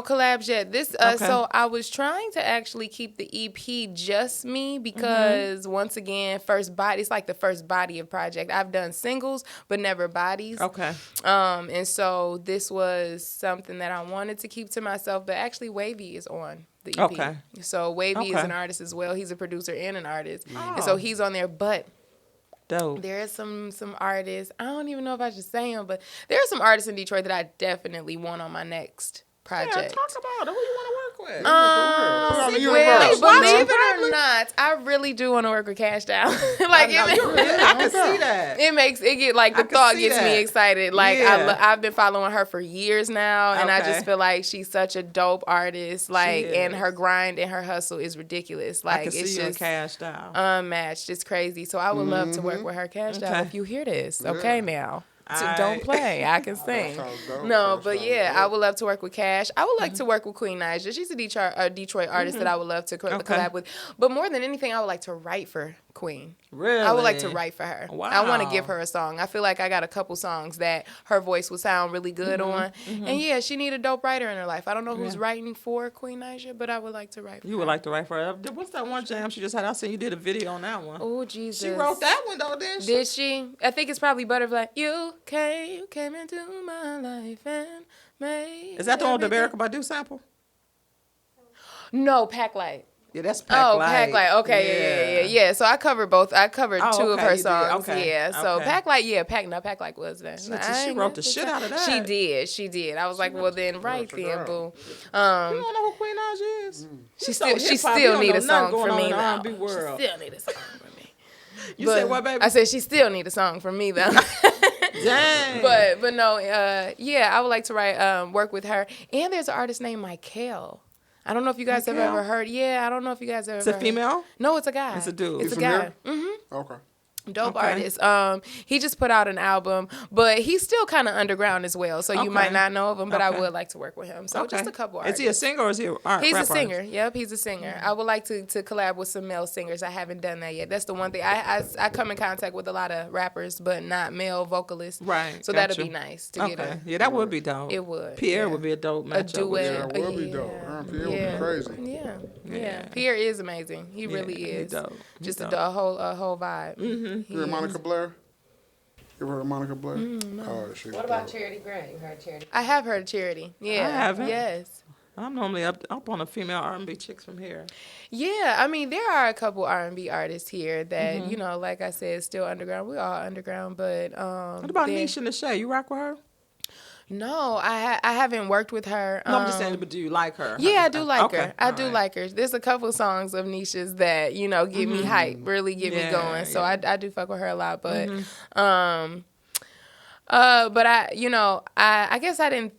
collabs yet. This Okay. so I was trying to actually keep the EP just me because once again, it's like the first body of project. I've done singles but never bodies. Okay. And so this was something that I wanted to keep to myself, but actually Wavy is on the EP. Okay. So Wavy is Okay. an artist as well. He's a producer and an artist. Oh. And so he's on there, but Dope. there are some artists. I don't even know if I should say them, but there are some artists in Detroit that I definitely want on my next project. Yeah, talk about it. Who you want to work with? Put it on the Well, universe. believe it or not, I really do want to work with Cash Down. Like I can see that. it get like the can thought see gets that. me excited. Like Yeah. I've been following her for years now, and I Okay. just feel like she's such a dope artist. Like, and is. her grind and her hustle is ridiculous. Like I can it's see you just cashed out. unmatched. It's crazy. So I would love to work with her. Cash Down, Okay. if you hear this, okay now. So Aight. don't play. I can sing. sounds dope. No, That but sounds yeah, dope. I would love to work with Cash. I would like to work with Queen Naija. She's a Detroit artist that I would love to collab with. But more than anything, I would like to write for Queen. Really? I would like to write for her. Wow. I want to give her a song. I feel like I got a couple songs that her voice would sound really good on. And yeah, she need a dope writer in her life. I don't know who's writing for Queen Naija, but I would like to write for You her. would like to write for her. What's that one jam she just had? I seen you did a video on that one. Oh, Jesus. She wrote that one though, didn't she? Did she? I think it's probably Butterfly. You came into my life and made. Is that the one with the everything- Erykah Badu sample? No, Pack Light. Yeah, that's Pack Oh, Light. Pack Light. Okay, yeah. So I covered both. I covered Oh, two of okay, her you did. songs. Okay, Yeah. So okay. Pack Light, Pack Light was that. She wrote the shit out of that. She did. I was like, well then, right check it then, out. boo. You don't know who Queen Naija is? She so still hip-hop, you don't need know a song nothing for going me on in the though. R&B world. She still need a song for me. You said what, baby? I said she still need a song from me though. Dang. But no, yeah, I would like to write work with her. And there's an artist named Michael. I don't know if you guys have Michael? ever heard. Yeah, I don't know if you guys have It's ever a female? Heard. No, it's a guy. It's a dude. It's He's a from guy. here? Okay. Dope Okay. artist. He just put out an album, but he's still kind of underground as well. So you Okay. might not know of him, but I Okay. would like to work with him. So just a couple Is artists. he a singer or is he a He's rap a singer. artist? Yep, he's a singer. I would like to collab with some male singers. I haven't done that yet. That's the one thing. I come in contact with a lot of rappers, but not male vocalists. Right, So gotcha. that'd be nice to get Okay. a Yeah, that would be dope. It would, Pierre yeah. would be a dope a matchup. with duet. Yeah, it would be dope. Pierre would be crazy. Yeah. Pierre is amazing. He really he is. dope. He Just dope. a whole vibe. You heard Monica Blair? You ever heard of Monica Blair? Oh, she What about Charity Gray? You heard Charity? I have heard Charity. Yeah. I haven't. Yes. I'm normally up on the female R&B chicks from here. Yeah, I mean, there are a couple R&B artists here that, you know, like I said, still underground. We all underground, but What about Nisha Lachey? You rock with her? No, I haven't worked with her. No, I'm just saying, but do you like her? Yeah, I do like Okay, her. I all do right. like her. There's a couple songs of Nisha's that, you know, get me hype, really get me Yeah, going. So yeah. I do fuck with her a lot, but but I guess I didn't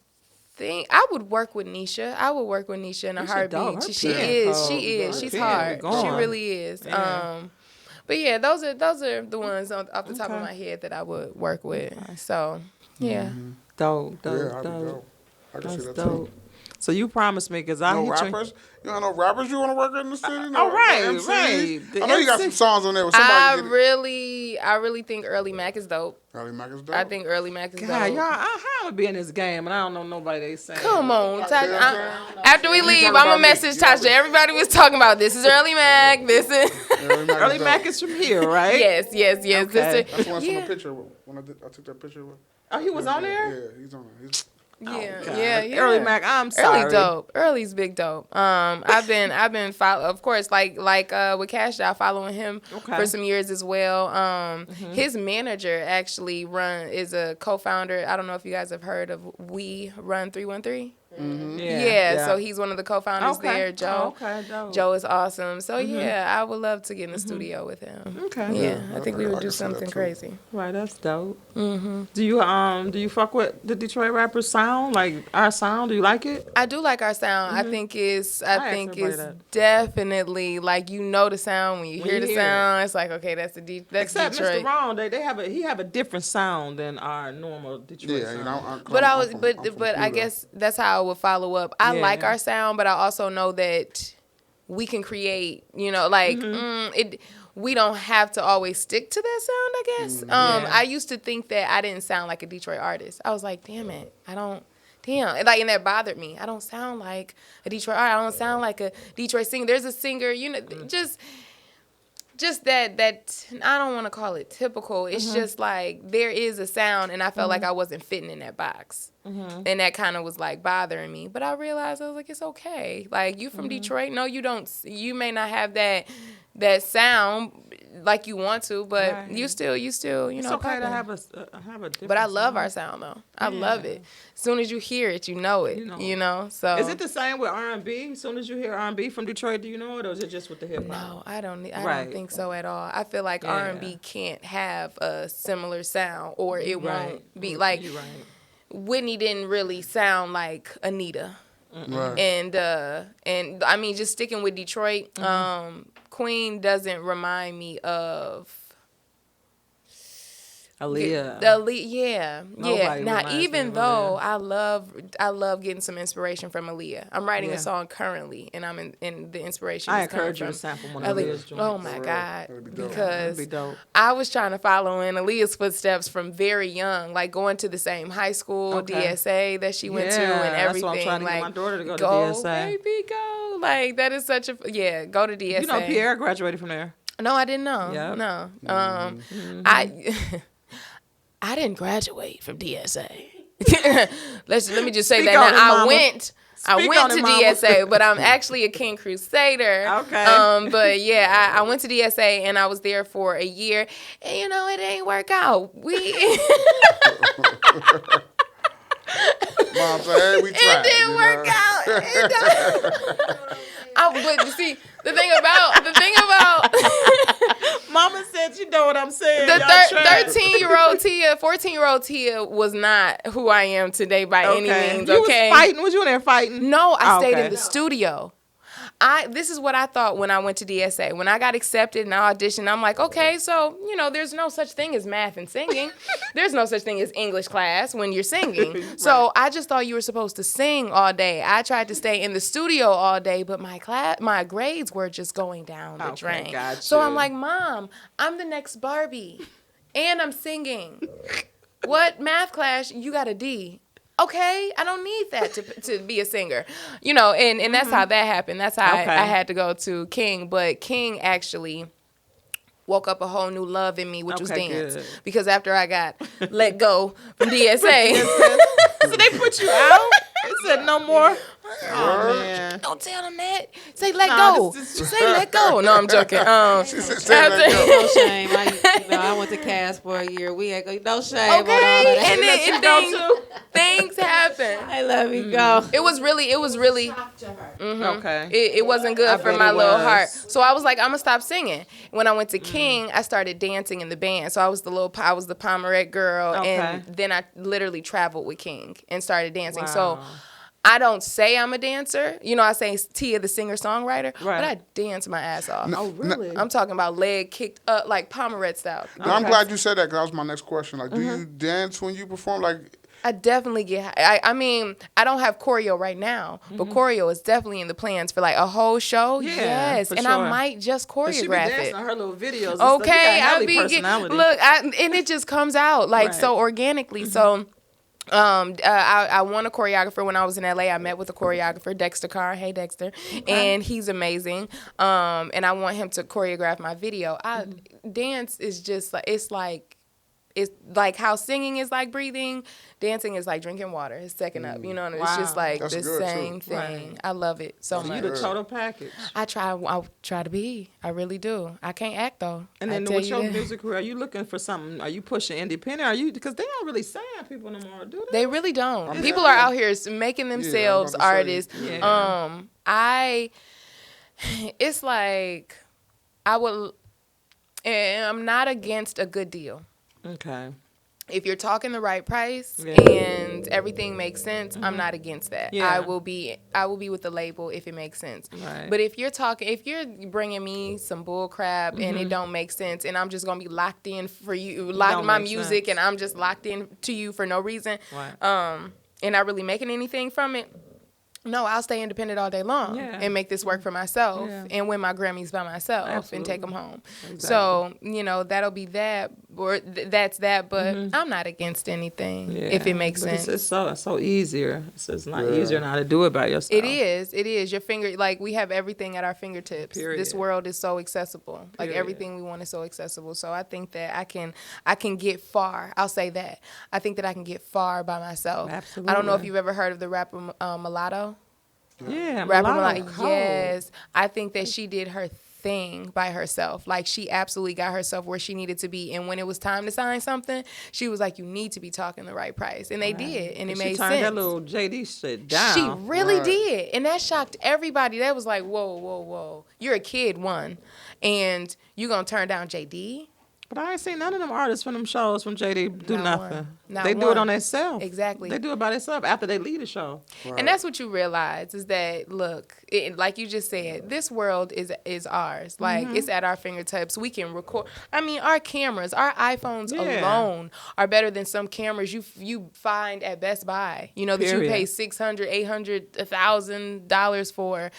think I would work with Nisha. I would work with Nisha in a Nisha heartbeat. dope. Her She pen is. cold. She is. Her She's pen hard. be going. She really is. Yeah. But yeah, those are the ones off the top of my head that I would work with. So yeah. Dope. Yeah, that'd be dope. I can see that too. So you promised me because I No hit rappers? You don't know rappers you want to work with in the city? No, Oh, right, no MCs? right. The I know you got MC some songs on there with somebody. I get it. really think Early Mac is dope. Early Mac is dope. I think Early Mac is God, dope. y'all, how I'm gonna be in this game and I don't know nobody they saying. Come on, See what I'm saying? after we leave, talking I'm about gonna me. message You know Tasha. Everybody was talking about this is Early Mac. This is Early Mac is from here, right? yes. Okay. This That's the one from yeah. the picture when I took that picture with. Oh, he was on there? Yeah, he's on there. Yeah, God. yeah. Early Mac, I'm sorry. Early dope. Early's big dope. I've been follow, of course, like with Cash Doll, following him for some years as well. His manager actually is a co-founder. I don't know if you guys have heard of We Run 313. Yeah, so he's one of the co-founders there, Joe. Dope. Joe is awesome. So yeah, I would love to get in the studio with him. Okay. Yeah, I think we would I do can see that something too. crazy. Right, that's dope. Do you fuck with the Detroit rappers sound? Like our sound? Do you like it? I do like our sound. I think it's definitely like the sound when you hear the sound. It's like okay, that's Except Detroit. Mr. Wrong, he have a different sound than our normal Detroit Yeah, sound. you know. But I guess that's how I would follow up. I like our sound, but I also know that we can create. We don't have to always stick to that sound. I guess. I used to think that I didn't sound like a Detroit artist. I was like, damn it, I don't. Damn, like, and that bothered me. I don't sound like a Detroit artist. I don't sound like a Detroit singer. There's a singer, just that I don't want to call it typical. It's just like there is a sound, and I felt like I wasn't fitting in that box, and that kind of was like bothering me. But I realized I was like, it's okay. Like you from Detroit? No, you don't. You may not have that sound like you want to, but you still it's okay to poppin'. have a different. But I love sound. our sound though. I love it. As soon as you hear it, you know it. So Is it the same with R&B? As soon as you hear R&B from Detroit, do you know it, or is it just with the hip hop? No, I don't Right. think so at all. I feel like R&B can't have a similar sound, or it won't be like You're right. Whitney didn't really sound like Anita. Right. And I mean, just sticking with Detroit, Queen doesn't remind me of Aaliyah. Yeah. Nobody Now, reminds me even of though I love getting some inspiration from Aaliyah. I'm writing Yeah. a song currently, and I'm in the inspiration. I is coming encourage you to from sample one of Aaliyah's joints. Oh my God! That'd be dope. Because That'd be dope. I was trying to follow in Aaliyah's footsteps from very young, like going to the same high school, Okay. DSA that she went to, Yeah, and that's everything. why I'm trying to get like, my daughter to go to go, DSA. baby, go! Like that is such a go to DSA. You know, Pierre graduated from there. No, I didn't know. Yep. No. I didn't graduate from DSA. Let me just say Speak that on now. it, I mama. went Speak on to it, mama. DSA, but I'm actually a King Crusader. Okay. But yeah, I went to DSA and I was there for a year, and it ain't work out. Mom said, hey, we tried. It didn't work out. But you see, the thing about Mama said, you know what I'm saying. the Y'all tried. 13-year-old Tia, 14-year-old Tia was not who I am today by any means. You Okay, was fighting? Was you in there fighting? No, I stayed Okay. in the studio. This is what I thought when I went to DSA. When I got accepted and I auditioned, I'm like, okay, so, there's no such thing as math and singing. There's no such thing as English class when you're singing. Right. So I just thought you were supposed to sing all day. I tried to stay in the studio all day, but my grades were just going down the drain. Gotcha. So I'm like, Mom, I'm the next Barbie, and I'm singing. What math class? You got a D. Okay, I don't need that to be a singer, and that's how that happened. That's how I had to go to King, but King actually woke up a whole new love in me, which was dance. Good. Because after I got let go from DSA, So they put you out? They said no more? Oh, man. don't tell them that. Say let go. Say let go. No, I'm joking. She said, say let go. No shame. I went to Cass for a year. We had no shame on all of Okay, that. and then things happen. I love you. Go. It was really. Okay. It wasn't good I for bet my it little was. heart. So I was like, I'm gonna stop singing. When I went to King, I started dancing in the band. So I was the Pomerette girl, and then I literally traveled with King and started dancing. So I don't say I'm a dancer. You know, I say Tia, the singer-songwriter, Right. but I dance my ass off. Oh, really? I'm talking about leg kicked up, like Pomerette style. Now, I'm glad you said that because that was my next question. Like, do you dance when you perform? Like, I definitely get. I mean, I don't have choreo right now, but choreo is definitely in the plans for like a whole show. Yeah, Yes, for and sure. I might just But she be choreograph dancing it. on her little videos. And stuff. You Okay, got I Nelly be personality. look, and it just comes out like Right. so organically. So. I won a choreographer when I was in LA. I met with a choreographer, Dexter Carr. Hey, Dexter, and he's amazing. And I want him to choreograph my video. Dance is just like it's like how singing is like breathing. Dancing is like drinking water. It's second up. You know, and it's just Wow. like That's the good, too. same thing. Right. I love it so You much. the total package. I try to be. I really do. I can't act though. And I then tell with you your that. music career, are you looking for something? Are you pushing independent? Are you because they don't really sign people no more, do they? They really don't. mean, People are out here making themselves about to say, artists. yeah. It's like I'm not against a good deal. Okay. If you're talking the right price Yeah. and everything makes sense, I'm not against that. Yeah. I will be with the label if it makes sense. Right. But if you're bringing me some bull crap and it don't make sense, and I'm just gonna be locked in for you, locked don't my make music, sense. and I'm just locked in to you for no reason, Right. and not really making anything from it. No, I'll stay independent all day long Yeah. and make this work for myself Yeah. and win my Grammys by myself Absolutely. and take them home. Exactly. So, that'll be that, or that's that, but I'm not against anything if it makes But sense. It's so easier. It's just not Yeah. easier now to do it by yourself. It is. Your finger, like we have everything at our fingertips. Period. This world is so accessible. Like Period. everything we want is so accessible. So I think that I can get far. I'll say that. I think that I can get far by myself. Absolutely. I don't know if you've ever heard of the rapper Mulatto. Yeah. Rapper Mulatto, Mulatto. cold. Yes. I think that she did her thing by herself. Like she absolutely got herself where she needed to be. And when it was time to sign something, she was like, you need to be talking the right price. And they did. And it She made turned sense. that little JD shit down. She really Right. did. And that shocked everybody. That was like, whoa. You're a kid, one. And you going to turn down JD? But I ain't seen none of them artists from them shows from JD do Not nothing. one. Not They do one. it on themselves. Exactly. They do it by themselves after they leave the show. And that's what you realize is that, look, like you just said, this world is ours. Like, it's at our fingertips. We can record. I mean, our cameras, our iPhones Yeah. alone are better than some cameras you find at Best Buy, that you Period. pay $600, $800, $1,000 for.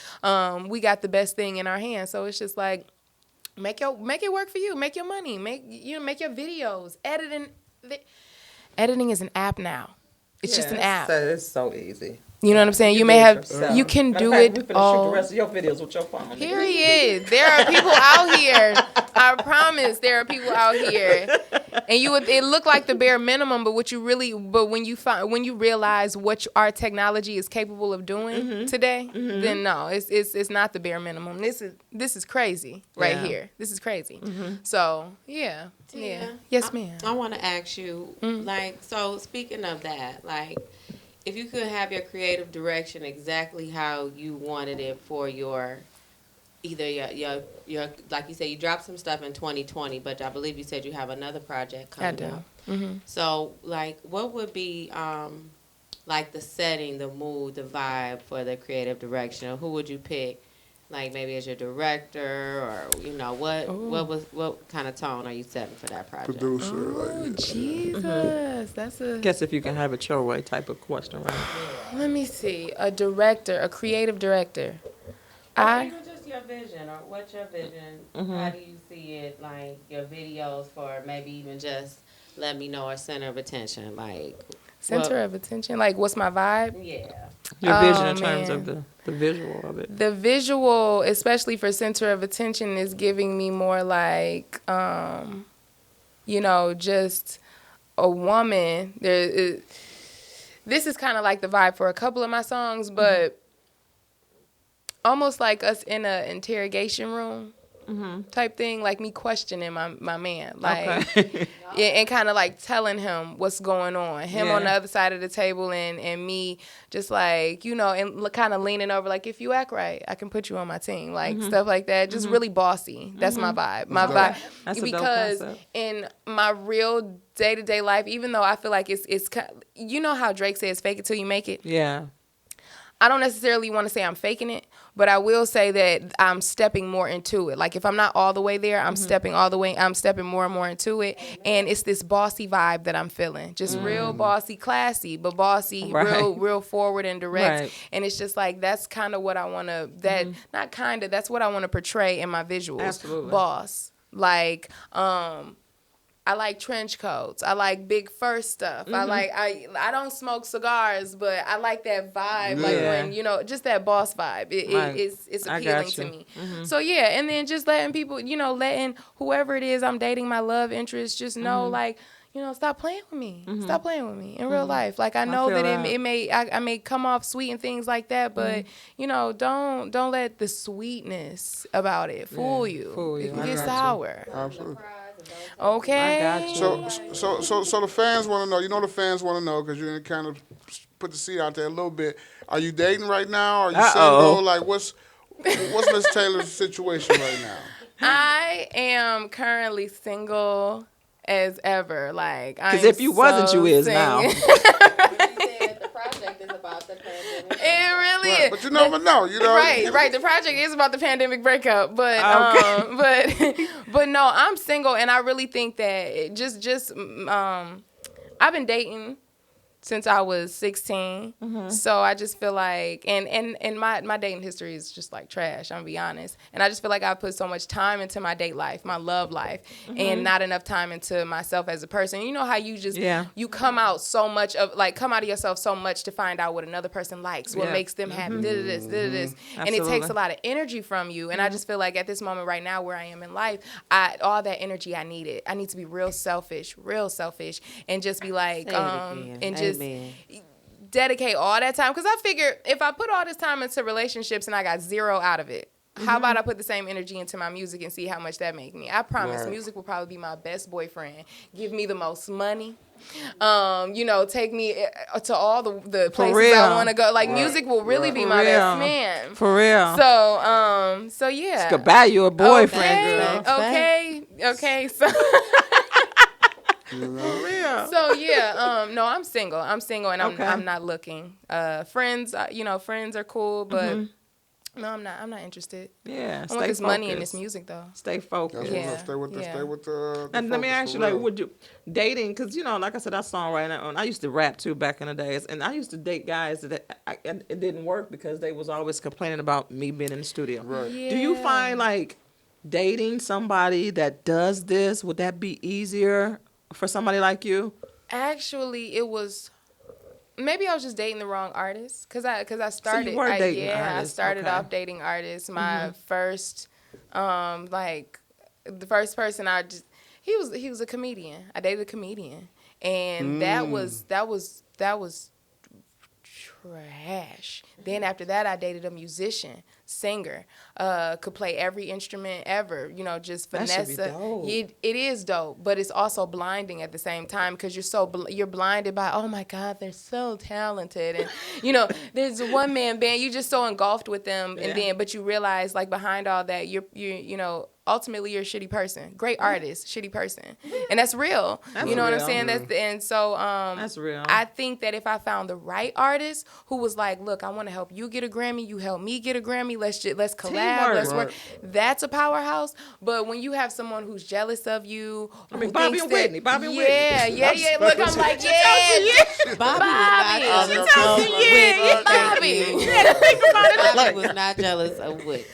We got the best thing in our hands. So it's just like, make it work for you. Make your money. Make your videos. Editing is an app now. It's just an app. It's so easy. You know what I'm saying? You do may it have, yourself. you can Matter do of fact, we it finna shoot all. the rest of your videos with your phone. Period. There are people out here. I promise, there are people out here, and it look like the bare minimum. But when you realize what our technology is capable of doing today, then no, it's not the bare minimum. This is crazy right Yeah. here. This is crazy. So yeah. Tia, Yes, ma'am. I want to ask you, so speaking of that, if you could have your creative direction exactly how you wanted it for your like you said, you dropped some stuff in 2020, but I believe you said you have another project coming up. So, what would be the setting, the mood, the vibe for the creative direction? Or who would you pick? Like maybe as your director, or what kind of tone are you setting for that project? Producer. Oh, Jesus, that's a. Guess if you can have it your way type of question, right? Let me see. A creative director. Even just your vision, or what's your vision? How do you see it? Like your videos for maybe even just let me know, or center of attention, Center of attention. Like, what's my vibe? Yeah. Your vision in Oh, terms man. of the visual of it. The visual, especially for center of attention, is giving me more just a woman. This is kind of like the vibe for a couple of my songs, but almost like us in an interrogation room type thing, like me questioning my man, Okay. and kind of like telling him what's going on, him on the Yeah. other side of the table, and me just and kind of leaning over, like, if you act right, I can put you on my team, stuff like that. Just really bossy. That's my vibe. My vibe. That's a dope Because concept. in my real day-to-day life, even though I feel like it's how Drake says, fake it till you make it. Yeah. I don't necessarily want to say I'm faking it, but I will say that I'm stepping more into it. Like if I'm not all the way there, I'm stepping more and more into it. And it's this bossy vibe that I'm feeling. Just real bossy, classy, but bossy, real forward and direct. Right. And it's just like, that's kind of what I want to, that's what I want to portray in my visuals. Absolutely. Boss. Like, I like trench coats. I like big fur stuff. I don't smoke cigars, but I like that vibe. Like when, just that boss vibe. It's appealing to me. So yeah, and then just letting people, letting whoever it is I'm dating, my love interest, just know like, stop playing with me. Stop playing with me in real life. Like I know that it may I may come off sweet and things like that, but don't let the sweetness about it fool you. It can get sour. Absolutely. Okay. I got you. So the fans want to know. The fans want to know because you kind of put the seed out there a little bit. Are you dating right now? Are you single? Like what's Miss Taylor's situation right now? I am currently single as ever. Like, because if you wasn't, you is now. The project is about the pandemic. It really Right, is. but you never know. Right. The project is about the pandemic breakup, but but no, I'm single, and I really think that I've been dating since I was 16. So I just feel like, and my dating history is just like trash, I'm gonna be honest. And I just feel like I put so much time into my date life, my love life, and not enough time into myself as a person. You know how you just, you come out of yourself so much to find out what another person likes, what makes them happy, this. And it takes a lot of energy from you. And I just feel like at this moment right now where I am in life, all that energy I need it. I need to be real selfish, and just be like, and just dedicate all that time. Because I figure if I put all this time into relationships and I got zero out of it, how about I put the same energy into my music and see how much that make me? I promise music will probably be my best boyfriend. Give me the most money. Take me to all the places I want to go. Like music will really be my best man. For real. So yeah. It's gonna buy you a boyfriend, girl. Okay. So So yeah, no, I'm single, and I'm not looking. Friends are cool, but no, I'm not interested. Yeah, I want this money and this music though. Stay focused. Stay with the And let me ask you, like, would you dating? Because like I said, I song right now, and I used to rap too back in the days, and I used to date guys that it didn't work because they was always complaining about me being in the studio. Right. Yeah. Do you find like dating somebody that does this, would that be easier for somebody like you? Actually, it was. Maybe I was just dating the wrong artist, cause I started. So you were dating artists. I started off dating artists. My first, the first person he was a comedian. I dated a comedian, and that was trash. Then after that, I dated a musician, singer, could play every instrument ever. Just finesse. That should be dope. It is dope, but it's also blinding at the same time because you're blinded by, oh my God, they're so talented, and there's a one man band. You just so engulfed with them, and but you realize like behind all that, you're ultimately you're a shitty person. Great artist, shitty person, and that's real. You know what I'm saying? That's real. I think that if I found the right artist who was like, look, I want to help you get a Grammy, you help me get a Grammy. Let's collab. Teamwork. Let's work. That's a powerhouse. But when you have someone who's jealous of you, Bobby and Whitney. Yeah. Look, I'm like, yeah. Bobby was not jealous of Whitney.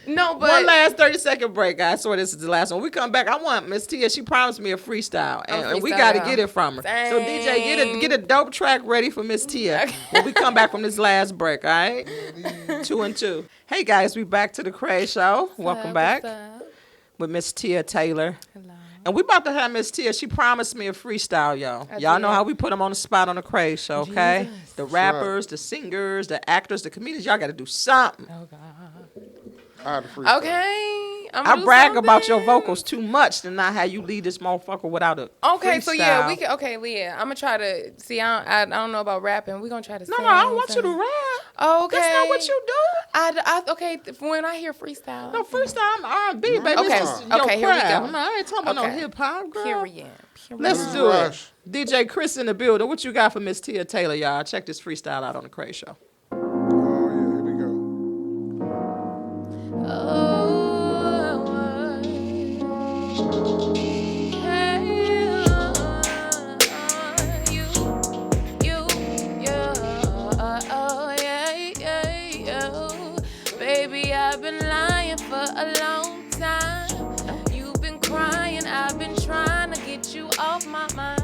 No, but one last 30-second break. I swear this is the last one. We come back. I want Miss Tia. She promised me a freestyle, and we got to get it from her. Dang. So DJ, get a dope track ready for Miss Tia when we come back from this last break. All right, 2 and 2. Hey guys, we back to the Kraze Show. Welcome back with Miss Tia Taylor. Hello. And we about to have Miss Tia. She promised me a freestyle, y'all know how we put them on the spot on the Kraze Show, okay? Jesus. The rappers, the singers, the actors, the comedians. Y'all got to do something. Oh God. I had to freestyle. Okay. I brag about your vocals too much to not have you lead this motherfucker without a Okay, freestyle. so yeah, we can. Okay, Leah, I'm gonna try to see. I don't know about rapping. We're gonna try to. No, I don't want you to rap. Okay, That's not what you do. Okay, when I hear freestyle. No, freestyle, I'm R&B, baby. Okay, This is your okay, here we craft. go. No, I ain't talking about Okay. no hip hop, girl. Period. Let's This is do it. Rush. DJ Chris in the building. What you got for Miss Tia Taylor, y'all? Check this freestyle out on the Kraze Show. Oh yeah, here we go. Baby, I've been lying for a long time. You've been crying, I've been trying to get you off my mind.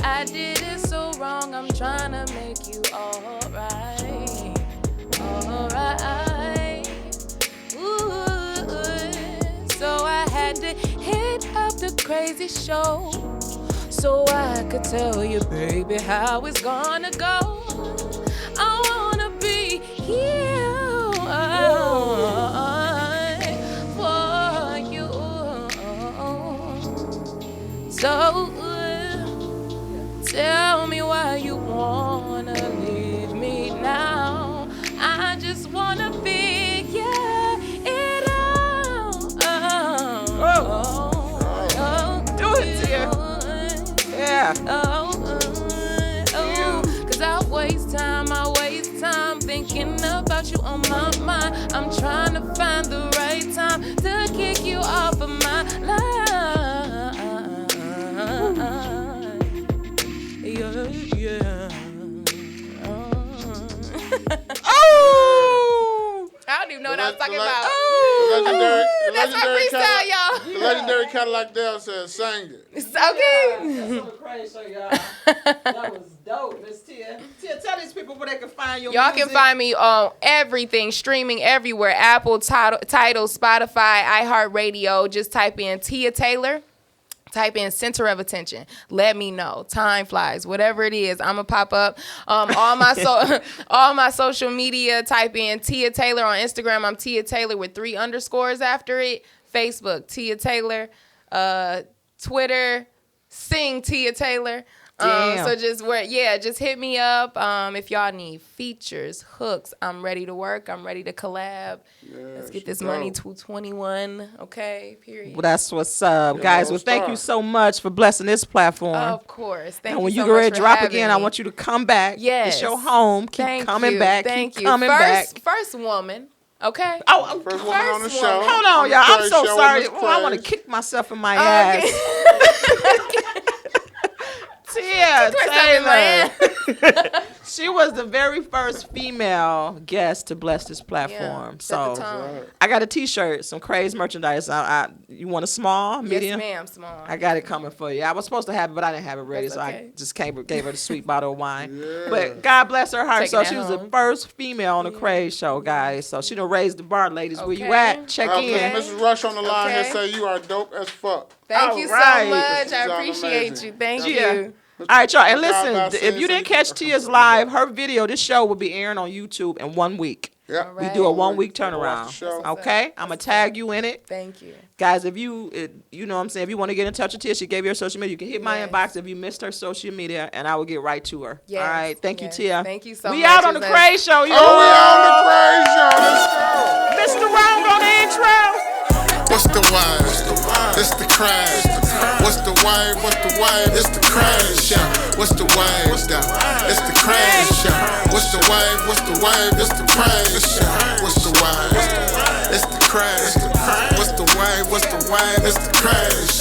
I did it so wrong, I'm trying to make you alright. Alright. Ooh. So I had to hit up the Kraze show so I could tell you, baby, how it's gonna go. I wanna be here for you. So tell me why you wanna leave me now. I just wanna figure it out. Do it, Tia. Yeah. Cause I waste time thinking about you on my mind. I'm trying to find the right time to kick you off of my line. Yeah. Oh! I don't even know what I was talking about. That's my freestyle, y'all. The legendary Cadillac Dale says, "Sang it." It's okay. That's on the Kraze Show, y'all. That was dope, Miss Tia. Tia, tell these people where they can find your Y'all music. can find me on everything, streaming everywhere. Apple, Tidal, Spotify, iHeartRadio. Just type in Tia Taylor. Type in center of attention. Let me know. Time flies. Whatever it is, I'ma pop up. All my social media. Type in Tia Taylor on Instagram. I'm Tia Taylor with 3 underscores after it. Facebook, Tia Taylor. Twitter, Sing Tia Taylor. So just hit me up. If y'all need features, hooks, I'm ready to work. I'm ready to collab. Let's get this money to 21. Okay, period. Well, that's what's up, guys. Well, thank you so much for blessing this platform. Of course. Thank you. And when so you get ready much to for drop having again, me. I want you to come back. Yes. It's your home. Keep coming back. Thank Keep you. coming back. First woman. Okay. Oh, First woman on the show. hold on, y'all. I'm so Show sorry. Miss Oh, I want to Kraze. kick myself in my ass. Tia Taylor. She was the very first female guest to bless this platform. So I got a T-shirt, some Kraze merchandise. You want a small, medium? Yes, ma'am. Small. I got it coming for you. I was supposed to have it, but I didn't have it ready, That's so okay. I just gave her the sweet bottle of wine. But God bless her heart. Taking So that she was the home. first female on the Kraze Show, guys. So she done raised the bar, ladies. Where you Okay. at? Check Okay. in. Mrs. Rush on the line Okay. here say you are dope as fuck. Thank you right. so much. This I is appreciate amazing. you. Thank Yeah. you. All right, y'all. And God listen, bless if you. you didn't catch Tia's live, her video, this show will be airing on YouTube in 1 week. Yeah. All We right. do a 1 week Watch the turnaround. show. Okay? I'm going to tag you in it. Thank you. Guys, if you know what I'm saying, if you want to get in touch with Tia, she gave you her social media. You can hit my Yes. inbox if you missed her social media, and I will get right to her. Yes. All right? Thank you, Yes. Tia. Thank you so we much. out on the It was Kraze Show. You Oh, we on the Kraze show. Let's go. Mr. Wrong on the intro. What's the wave? It's the Kraze. What's the wave? What's the wave? It's the Kraze show. What's the wave? It's the Kraze show. What's the wave? What's the wave? It's the Kraze show. What's the wave? It's the Kraze. What's the wave? What's the wave? It's the Kraze